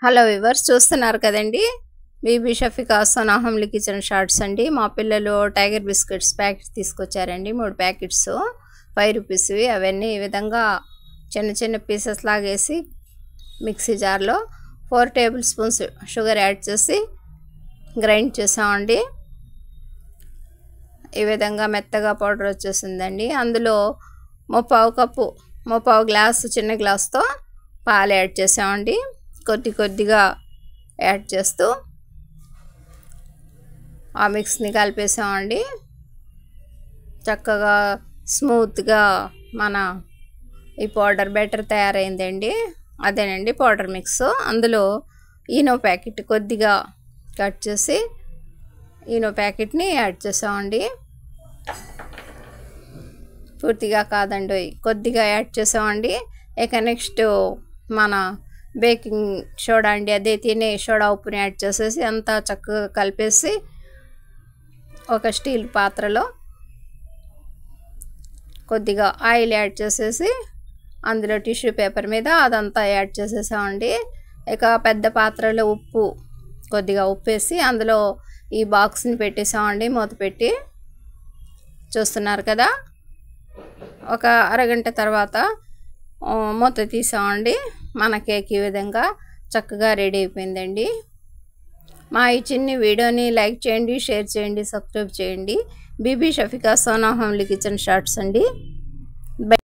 Hello viewers, చూస్తున్నారు కదండి. Bibi Shafika Sona homely kitchen shorts అండి. మా పిల్లలు టైగర్ బిస్కెట్స్ ప్యాకెట్స్ తీసుకొచ్చారండి. 3 ప్యాకెట్స్ 5 రూపీస్వి. అవన్నీ ఈ విధంగా చిన్న చిన్న పీసెస్ లాగేసి మిక్సీ జార్లో 4 టేబుల్ స్పూన్స్ షుగర్ యాడ్ చేసి గ్రైండ్ చేసామండి. ఈ విధంగా మెత్తగా పౌడర్ వచ్చేసిందండి. అందులో 3/4 గ్లాసు చిన్న గ్లాస్తో పాలు యాడ్ చేసామండి. కొద్దిగా యాడ్ చేస్తూ ఆ మిక్స్ని కలిపేసామండి. చక్కగా స్మూత్గా మన ఈ పౌడర్ బ్యాటర్ తయారైందండి. అదేనండి పౌడర్ మిక్స్. అందులో ఈనో ప్యాకెట్ కొద్దిగా కట్ చేసి ఈనో ప్యాకెట్ని యాడ్ చేసామండి. పూర్తిగా కాదండి, కొద్దిగా యాడ్ చేసామండి. ఇక నెక్స్ట్ మన బేకింగ్ సోడా అండి, అదే తినే సోడా ఉప్పుని యాడ్ చేసేసి అంతా చక్కగా కలిపేసి ఒక స్టీల్ పాత్రలో కొద్దిగా ఆయిల్ యాడ్ చేసేసి అందులో టిష్యూ పేపర్ మీద అదంతా యాడ్ చేసేసామండి. ఇక పెద్ద పాత్రలో కొద్దిగా ఉప్పు వేసి అందులో ఈ బాక్స్ని పెట్టేసామండి. మూత పెట్టి చూస్తున్నారు కదా. ఒక అరగంట తర్వాత మూత తీసామండి. మన కేక్ ఈ విధంగా చక్కగా రెడీ అయిపోయిందండి. మా ఈ చిన్ని వీడియోని లైక్ చేయండి, షేర్ చేయండి, సబ్స్క్రైబ్ చేయండి. Bibi Shafika Sona homely kitchen shorts అండి.